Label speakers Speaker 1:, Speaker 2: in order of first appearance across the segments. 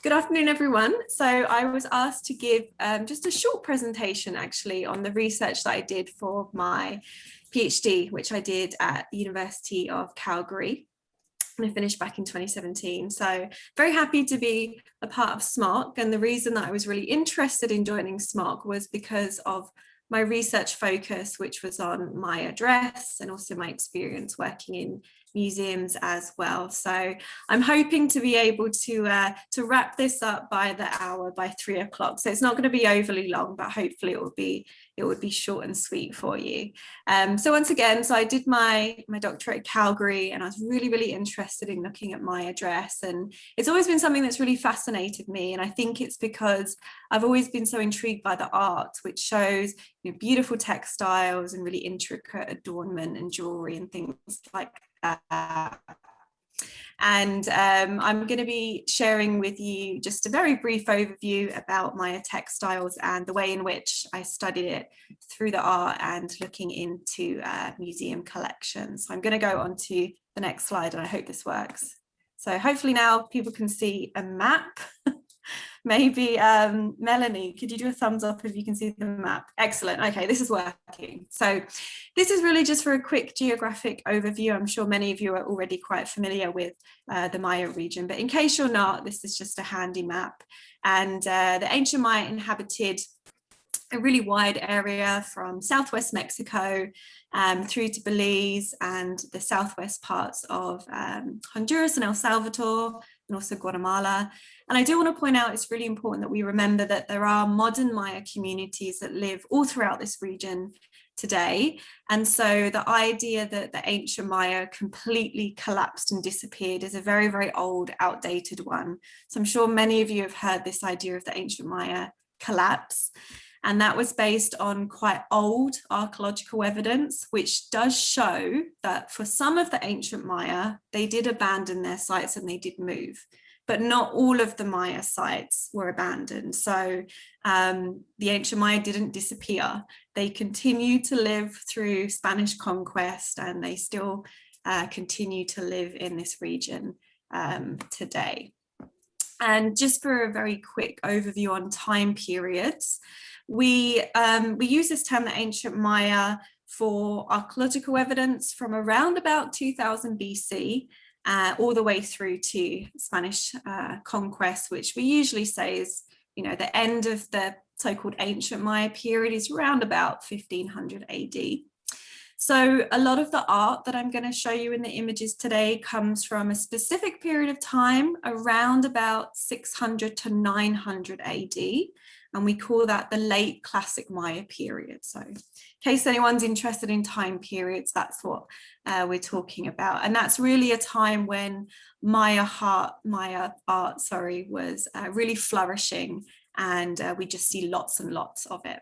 Speaker 1: Good afternoon, everyone. So I was asked to give just a short presentation actually on the research that I did for my PhD, which I did at the University of Calgary. And I finished back in 2017. So very happy to be a part of SMOC. And the reason that I was really interested in joining SMOC was because of my research focus, which was on Maya dress and also my experience working in museums as well. So I'm hoping to be able to wrap this up by the hour, by 3 o'clock. So it's not going to be overly long, but hopefully it would be short and sweet for you. So once again, so I did my doctorate at Calgary, and I was really interested in looking at Maya dress, and it's always been something that's really fascinated me. And I think it's because I've always been so intrigued by the art, which shows beautiful textiles and really intricate adornment and jewelry and things like that. And I'm going to be sharing with you just a very brief overview about Maya textiles and the way in which I studied it through the art and looking into museum collections. So I'm going to go on to the next slide, and I hope this works. So hopefully now people can see a map. Maybe Melanie, could you do a thumbs up if you can see the map? Excellent. Okay, this is working. So this is really just for a quick geographic overview. I'm sure many of you are already quite familiar with the Maya region, but in case you're not, this is just a handy map. And the ancient Maya inhabited a really wide area from southwest Mexico through to Belize and the southwest parts of Honduras and El Salvador, and also Guatemala. And I do want to point out, it's really important that we remember that there are modern Maya communities that live all throughout this region today. And so the idea that the ancient Maya completely collapsed and disappeared is a very old, outdated one. So I'm sure many of you have heard this idea of the ancient Maya collapse. And that was based on quite old archaeological evidence, which does show that for some of the ancient Maya, they did abandon their sites and they did move, but not all of the Maya sites were abandoned. So the ancient Maya didn't disappear. They continued to live through Spanish conquest, and they still continue to live in this region today. And just for a very quick overview on time periods, we use this term, the ancient Maya, for archaeological evidence from around about 2000 BC all the way through to Spanish conquest, which we usually say is, the end of the so-called ancient Maya period is around about 1500 AD. So a lot of the art that I'm going to show you in the images today comes from a specific period of time around about 600 to 900 AD. And we call that the late classic Maya period. So in case anyone's interested in time periods, that's what we're talking about. And that's really a time when Maya art was really flourishing, and we just see lots and lots of it.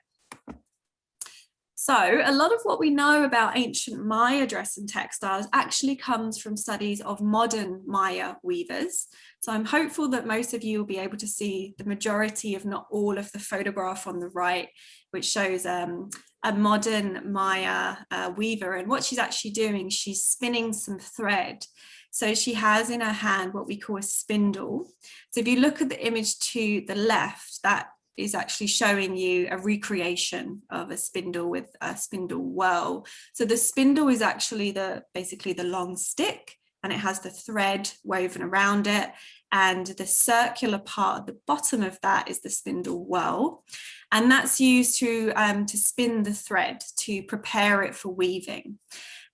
Speaker 1: So a lot of what we know about ancient Maya dress and textiles actually comes from studies of modern Maya weavers. So I'm hopeful that most of you will be able to see the majority, if not all, of the photograph on the right, which shows a modern Maya weaver. And what she's actually doing, she's spinning some thread. So she has in her hand what we call a spindle. So if you look at the image to the left, that is actually showing you a recreation of a spindle with a spindle whirl. So the spindle is actually basically the long stick, and it has the thread woven around it, and the circular part at the bottom of that is the spindle whirl, and that's used to spin the thread to prepare it for weaving.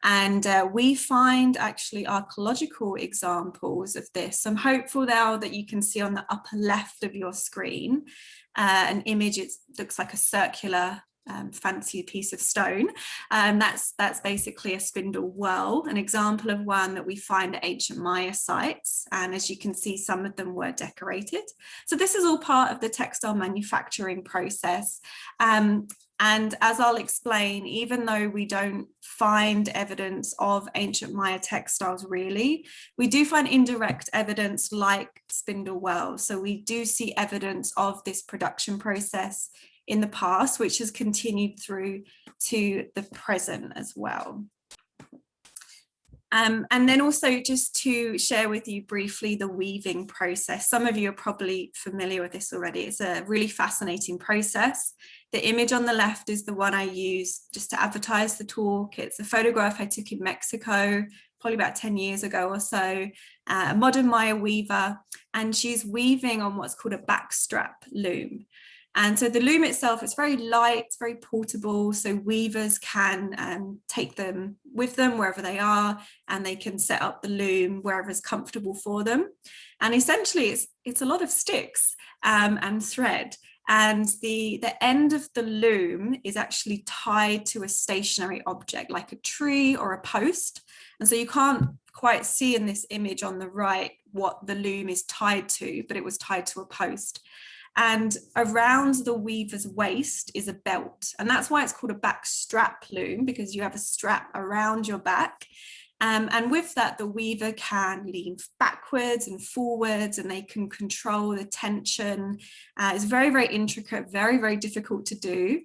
Speaker 1: And we find actually archaeological examples of this. I'm hopeful now that you can see on the upper left of your screen an image. It looks like a circular fancy piece of stone. That's basically a spindle whirl, an example of one that we find at ancient Maya sites. And as you can see, some of them were decorated. So this is all part of the textile manufacturing process. And as I'll explain, even though we don't find evidence of ancient Maya textiles really, we do find indirect evidence like spindle whirls. So we do see evidence of this production process in the past, which has continued through to the present as well. And then also just to share with you briefly the weaving process. Some of you are probably familiar with this already. It's a really fascinating process. The image on the left is the one I use just to advertise the talk. It's a photograph I took in Mexico, probably about 10 years ago or so, a modern Maya weaver, and she's weaving on what's called a backstrap loom. And so the loom itself is very light, it's very portable, so weavers can take them with them wherever they are, and they can set up the loom wherever is comfortable for them. And essentially it's a lot of sticks and thread. And the end of the loom is actually tied to a stationary object like a tree or a post. And so you can't quite see in this image on the right what the loom is tied to, but it was tied to a post. And around the weaver's waist is a belt. And that's why it's called a back strap loom, because you have a strap around your back. And with that, the weaver can lean backwards and forwards, and they can control the tension. It's very, very intricate, very, very difficult to do.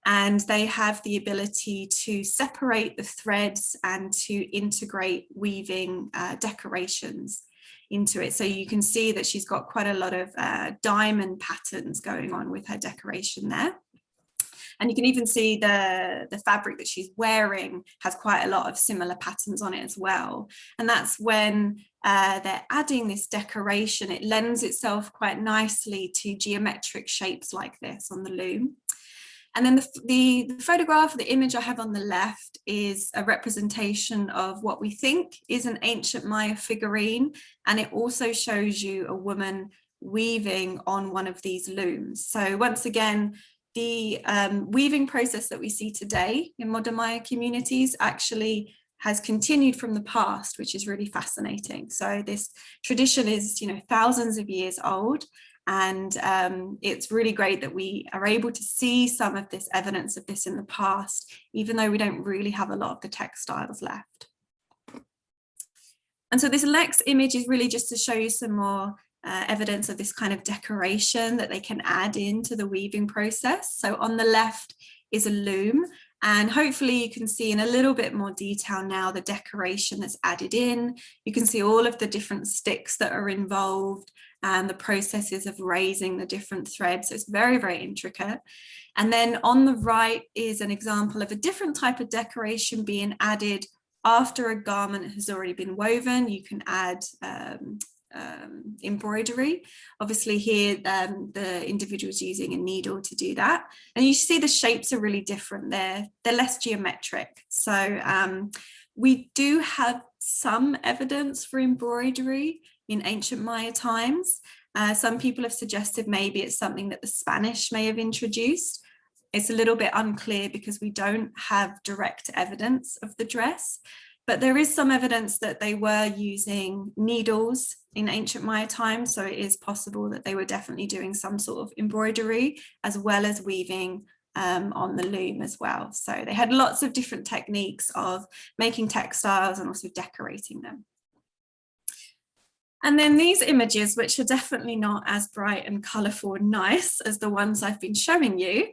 Speaker 1: And they have the ability to separate the threads and to integrate weaving decorations into it. So you can see that she's got quite a lot of diamond patterns going on with her decoration there. And you can even see the fabric that she's wearing has quite a lot of similar patterns on it as well. And that's when they're adding this decoration, it lends itself quite nicely to geometric shapes like this on the loom. And then the photograph, the image I have on the left is a representation of what we think is an ancient Maya figurine. And it also shows you a woman weaving on one of these looms. So once again, the weaving process that we see today in modern Maya communities actually has continued from the past, which is really fascinating. So this tradition is, thousands of years old. And it's really great that we are able to see some of this evidence of this in the past, even though we don't really have a lot of the textiles left. And so this next image is really just to show you some more evidence of this kind of decoration that they can add into the weaving process. So on the left is a loom, and hopefully you can see in a little bit more detail now the decoration that's added in. You can see all of the different sticks that are involved and the processes of raising the different threads. So it's very, very intricate. And then on the right is an example of a different type of decoration being added after a garment has already been woven. You can add embroidery. Obviously here the individual is using a needle to do that, and you see the shapes are really different. They're less geometric. So we do have some evidence for embroidery in ancient Maya times. Some people have suggested maybe it's something that the Spanish may have introduced. It's a little bit unclear because we don't have direct evidence of the dress, but there is some evidence that they were using needles in ancient Maya times. So it is possible that they were definitely doing some sort of embroidery as well as weaving on the loom as well. So they had lots of different techniques of making textiles and also decorating them. And then these images, which are definitely not as bright and colourful and nice as the ones I've been showing you,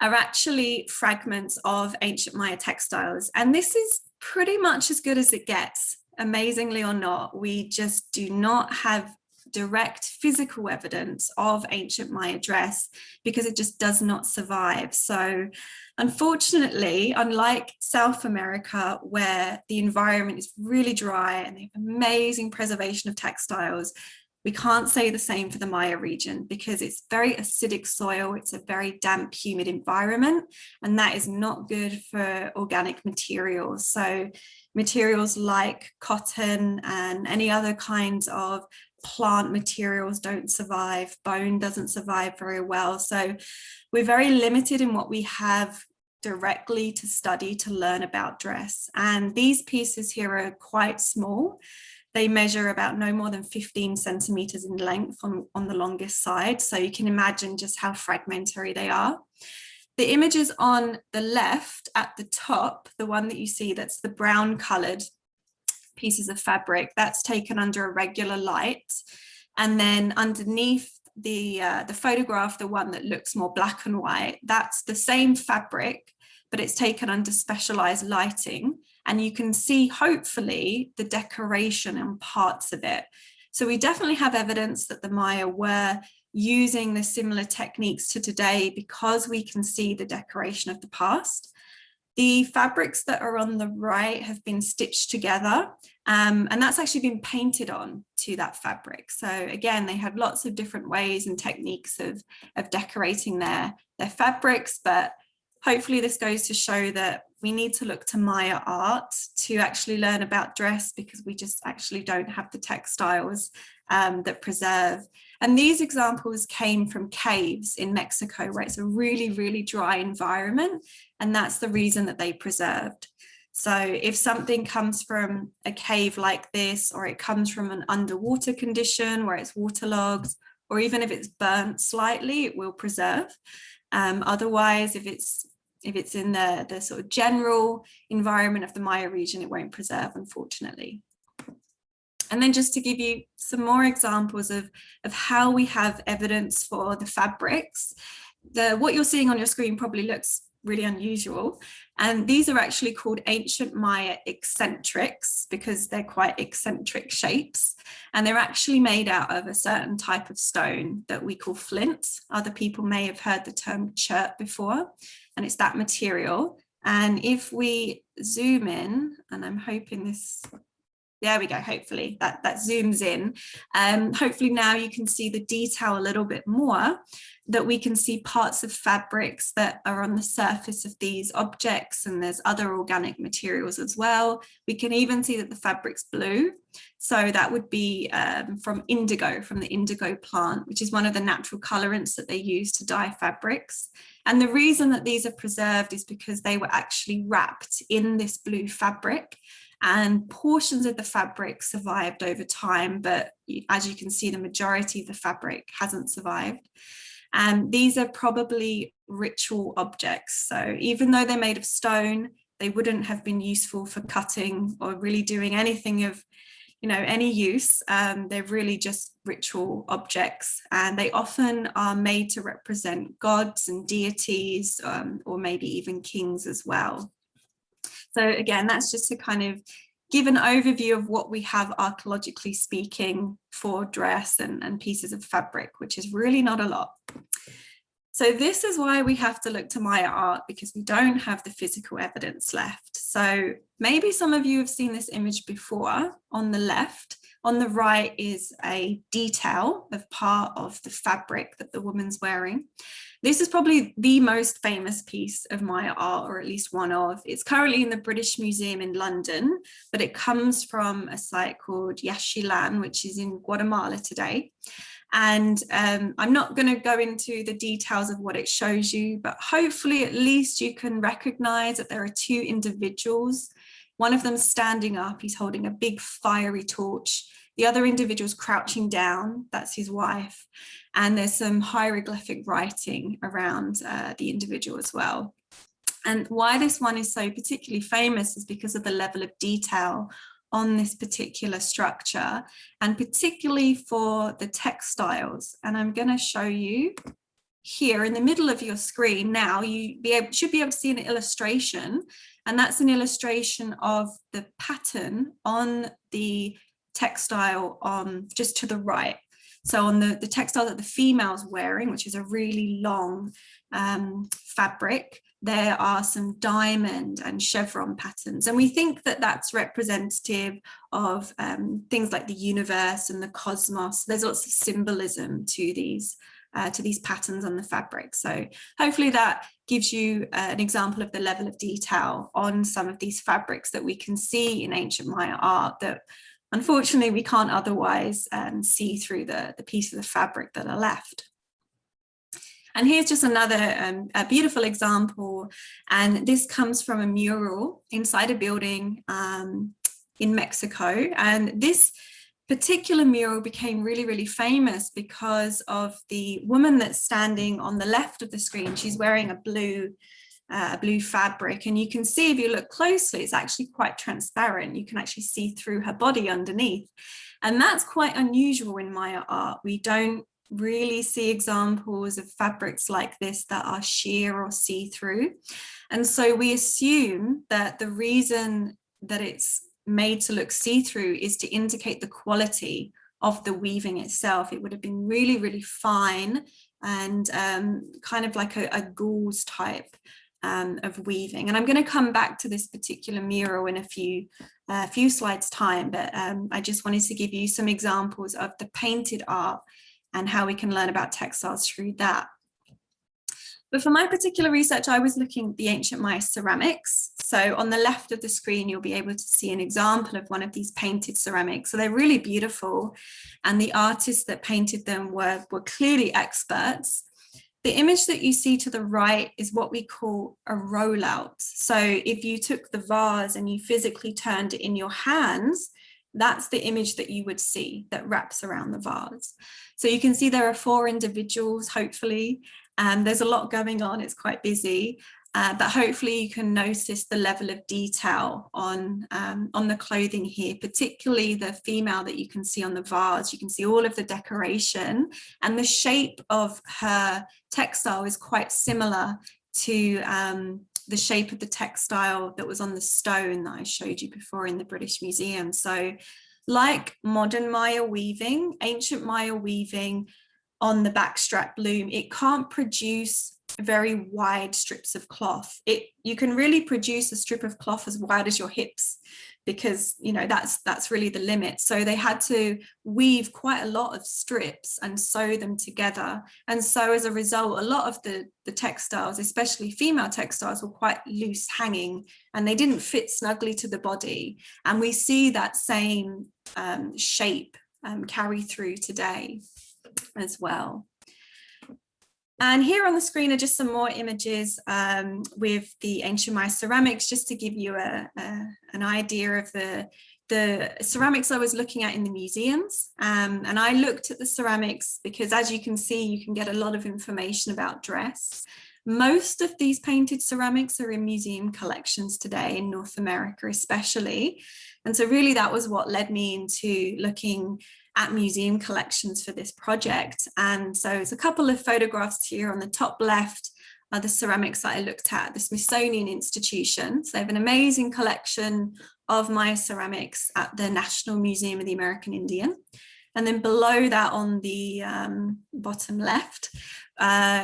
Speaker 1: are actually fragments of ancient Maya textiles. And this is pretty much as good as it gets, amazingly or not. We just do not have direct physical evidence of ancient Maya dress because it just does not survive. So unfortunately, unlike South America, where the environment is really dry and they have amazing preservation of textiles, we can't say the same for the Maya region because it's very acidic soil. It's a very damp, humid environment, and that is not good for organic materials. So materials like cotton and any other kinds of plant materials don't survive. Bone doesn't survive very well. So we're very limited in what we have directly to study to learn about dress. And these pieces here are quite small. They measure about no more than 15 centimeters in length on the longest side. So you can imagine just how fragmentary they are. The images on the left at the top, the one that you see that's the brown colored pieces of fabric, that's taken under a regular light. And then underneath the photograph, the one that looks more black and white, that's the same fabric, but it's taken under specialized lighting. and you can see hopefully the decoration and parts of it. So we definitely have evidence that the Maya were using the similar techniques to today because we can see the decoration of the past. The fabrics that are on the right have been stitched together, and that's actually been painted on to that fabric. So again, they had lots of different ways and techniques of decorating their fabrics, but hopefully this goes to show that we need to look to Maya art to actually learn about dress, because we just actually don't have the textiles that preserve. And these examples came from caves in Mexico, where it's a really, really dry environment. And that's the reason that they preserved. So if something comes from a cave like this, or it comes from an underwater condition where it's waterlogged, or even if it's burnt slightly, it will preserve. Otherwise, if it's in the sort of general environment of the Maya region, it won't preserve, unfortunately. And then just to give you some more examples of how we have evidence for the fabrics, what you're seeing on your screen probably looks really unusual. And these are actually called ancient Maya eccentrics because they're quite eccentric shapes. And they're actually made out of a certain type of stone that we call flint. Other people may have heard the term chert before, and it's that material. And if we zoom in, and I'm hoping this, there we go, hopefully that zooms in. Hopefully now you can see the detail a little bit more, that we can see parts of fabrics that are on the surface of these objects, and there's other organic materials as well. We can even see that the fabric's blue. So that would be from indigo, from the indigo plant, which is one of the natural colorants that they use to dye fabrics. And the reason that these are preserved is because they were actually wrapped in this blue fabric, and portions of the fabric survived over time, but as you can see, the majority of the fabric hasn't survived. And these are probably ritual objects. So even though they're made of stone, they wouldn't have been useful for cutting or really doing anything of, any use. They're really just ritual objects, and they often are made to represent gods and deities, or maybe even kings as well. So again, that's just to kind of give an overview of what we have archaeologically speaking for dress and pieces of fabric, which is really not a lot. So this is why we have to look to Maya art, because we don't have the physical evidence left. So maybe some of you have seen this image before on the left. On the right is a detail of part of the fabric that the woman's wearing. This is probably the most famous piece of Maya art, or at least one of. It's currently in the British Museum in London, but it comes from a site called Yaxchilan, which is in Guatemala today. And I'm not going to go into the details of what it shows you, but hopefully at least you can recognize that there are two individuals. One of them standing up, he's holding a big fiery torch. The other individual's crouching down, that's his wife. And there's some hieroglyphic writing around the individual as well. And why this one is so particularly famous is because of the level of detail on this particular structure, and particularly for the textiles. And I'm going to show you here in the middle of your screen now. You should be able to see an illustration, and that's an illustration of the pattern on the textile just to the right. So on the textile that the female's wearing, which is a really long fabric, there are some diamond and chevron patterns. And we think that that's representative of things like the universe and the cosmos. There's lots of symbolism to these patterns on the fabric. So hopefully that gives you an example of the level of detail on some of these fabrics that we can see in ancient Maya art that unfortunately we can't otherwise see through the pieces of fabric that are left. And here's just another a beautiful example, and this comes from a mural inside a building in Mexico. And this particular mural became really, really famous because of the woman that's standing on the left of the screen. She's wearing a blue fabric, and you can see if you look closely, it's actually quite transparent. You can actually see through her body underneath. And that's quite unusual in Maya art. We don't really see examples of fabrics like this that are sheer or see-through. And so we assume that the reason that it's made to look see-through is to indicate the quality of the weaving itself. It would have been really, really fine and kind of like a gauze type of weaving. And I'm going to come back to this particular mural in a few slides time, but I just wanted to give you some examples of the painted art and how we can learn about textiles through that. But for my particular research, I was looking at the ancient Maya ceramics. So on the left of the screen, you'll be able to see an example of one of these painted ceramics. So they're really beautiful. And the artists that painted them were clearly experts. The image that you see to the right is what we call a rollout. So if you took the vase and you physically turned it in your hands, that's the image that you would see that wraps around the vase. So you can see there are 4 individuals, hopefully. There's a lot going on, it's quite busy, but hopefully you can notice the level of detail on the clothing here, particularly the female that you can see on the vase. You can see all of the decoration, and the shape of her textile is quite similar to the shape of the textile that was on the stone that I showed you before in the British Museum. So like modern Maya weaving, ancient Maya weaving on the backstrap loom, it can't produce very wide strips of cloth. You can really produce a strip of cloth as wide as your hips, because that's really the limit. So they had to weave quite a lot of strips and sew them together. And so as a result, a lot of the textiles, especially female textiles, were quite loose hanging and they didn't fit snugly to the body. And we see that same shape carry through today as well. And here on the screen are just some more images with the ancient Maya ceramics, just to give you an idea of the ceramics I was looking at in the museums. And I looked at the ceramics because, as you can see, you can get a lot of information about dress. Most of these painted ceramics are in museum collections today in North America, especially. And so really that was what led me into looking at museum collections for this project. And so it's a couple of photographs here. On the top left are the ceramics that I looked at the Smithsonian Institution. So they have an amazing collection of Maya ceramics at the National Museum of the American Indian. And then below that on the bottom left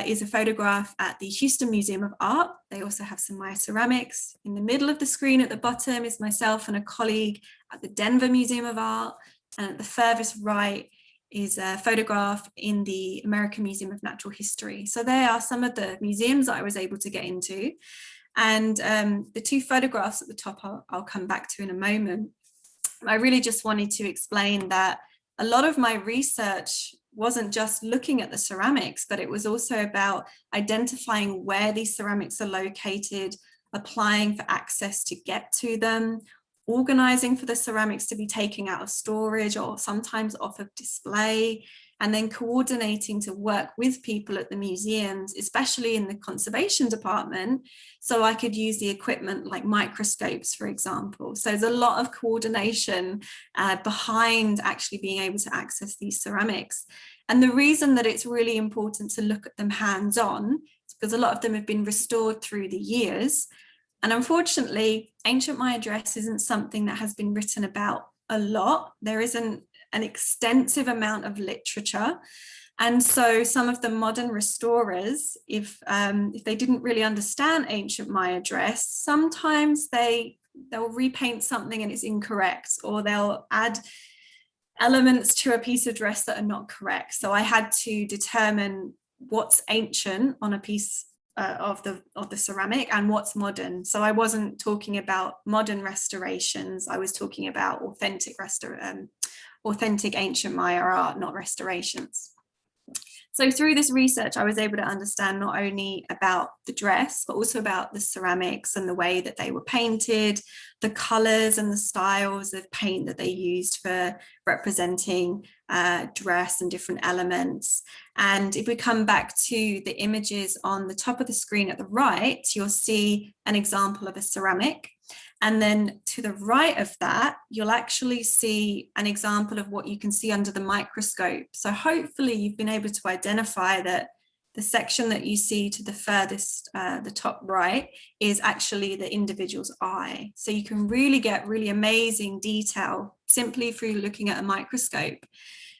Speaker 1: is a photograph at the Houston Museum of Art. They also have some Maya ceramics. In the middle of the screen at the bottom is myself and a colleague at the Denver Museum of Art. And at the furthest right is a photograph in the American Museum of Natural History. So they are some of the museums that I was able to get into. And the 2 photographs at the top I'll come back to in a moment. I really just wanted to explain that a lot of my research wasn't just looking at the ceramics, but it was also about identifying where these ceramics are located, applying for access to get to them, organizing for the ceramics to be taken out of storage or sometimes off of display, and then coordinating to work with people at the museums, especially in the conservation department, so I could use the equipment like microscopes, for example. So there's a lot of coordination behind actually being able to access these ceramics. And the reason that it's really important to look at them hands-on is because a lot of them have been restored through the years. And unfortunately, ancient Maya dress isn't something that has been written about a lot. There isn't an extensive amount of literature. And so some of the modern restorers, if they didn't really understand ancient Maya dress, sometimes they'll repaint something and it's incorrect, or they'll add elements to a piece of dress that are not correct. So I had to determine what's ancient on a piece of the ceramic and what's modern. So I wasn't talking about modern restorations. I was talking about authentic ancient Maya art, not restorations. So through this research, I was able to understand not only about the dress, but also about the ceramics and the way that they were painted, the colors and the styles of paint that they used for representing dress and different elements. And if we come back to the images on the top of the screen at the right, you'll see an example of a ceramic. And then to the right of that, you'll actually see an example of what you can see under the microscope. So hopefully you've been able to identify that The section that you see to the furthest, the top right, is actually the individual's eye. So you can really get really amazing detail simply through looking at a microscope.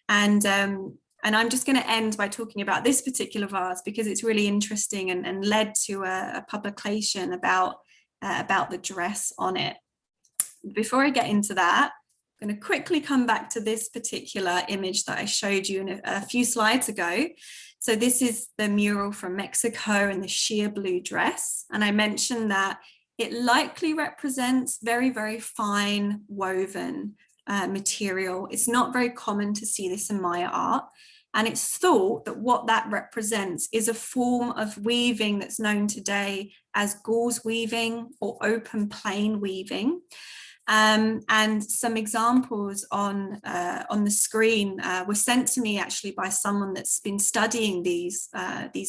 Speaker 1: And I'm just going to end by talking about this particular vase because it's really interesting and led to a publication about the dress on it. Before I get into that, I'm going to quickly come back to this particular image that I showed you in a few slides ago. So this is the mural from Mexico and the sheer blue dress. And I mentioned that it likely represents very, very fine woven material. It's not very common to see this in Maya art. And it's thought that what that represents is a form of weaving that's known today as gauze weaving or open plain weaving. And some examples on the screen were sent to me actually by someone that's been studying these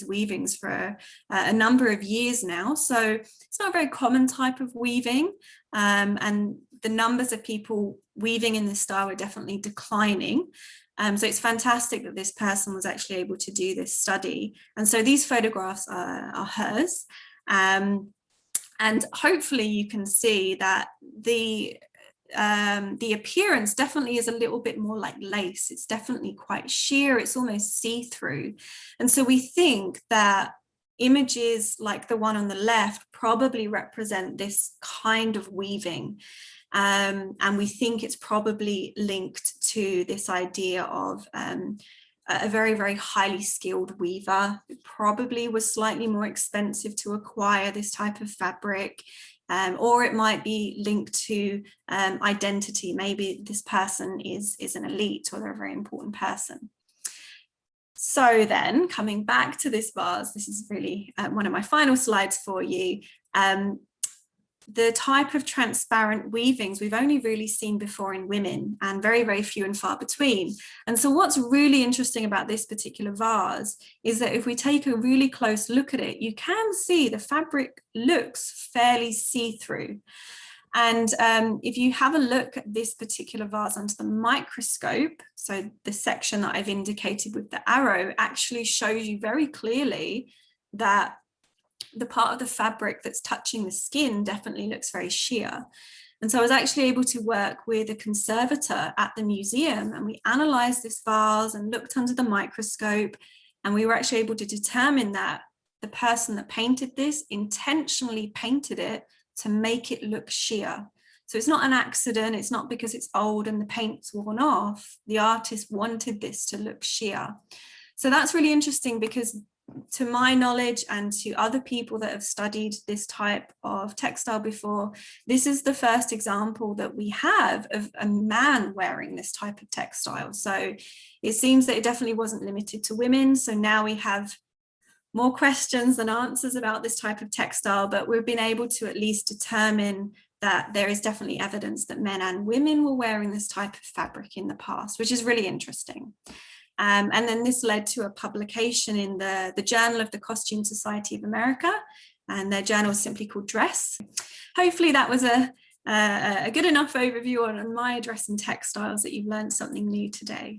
Speaker 1: weavings for a number of years now. So it's not a very common type of weaving, and the numbers of people weaving in this style are definitely declining. So it's fantastic that this person was actually able to do this study. And so these photographs are hers. And hopefully you can see that the appearance definitely is a little bit more like lace. It's definitely quite sheer. It's almost see-through. And so we think that images like the one on the left probably represent this kind of weaving. And we think it's probably linked to this idea of a very, very highly skilled weaver. It probably was slightly more expensive to acquire this type of fabric, or it might be linked to identity. Maybe this person is an elite or they're a very important person. So then coming back to this vase, this is really one of my final slides for you. The type of transparent weavings we've only really seen before in women, and very, very few and far between. And so what's really interesting about this particular vase is that if we take a really close look at it, you can see the fabric looks fairly see-through. And if you have a look at this particular vase under the microscope, so the section that I've indicated with the arrow actually shows you very clearly that the part of the fabric that's touching the skin definitely looks very sheer. And so I was actually able to work with a conservator at the museum, and we analysed this vase and looked under the microscope, and we were actually able to determine that the person that painted this intentionally painted it to make it look sheer. So it's not an accident, it's not because it's old and the paint's worn off. The artist wanted this to look sheer. So that's really interesting because to my knowledge and to other people that have studied this type of textile before, this is the first example that we have of a man wearing this type of textile. So it seems that it definitely wasn't limited to women. So now we have more questions than answers about this type of textile, but we've been able to at least determine that there is definitely evidence that men and women were wearing this type of fabric in the past, which is really interesting. And then this led to a publication in the Journal of the Costume Society of America, and their journal is simply called Dress. Hopefully that was a good enough overview on my dress and textiles that you've learned something new today.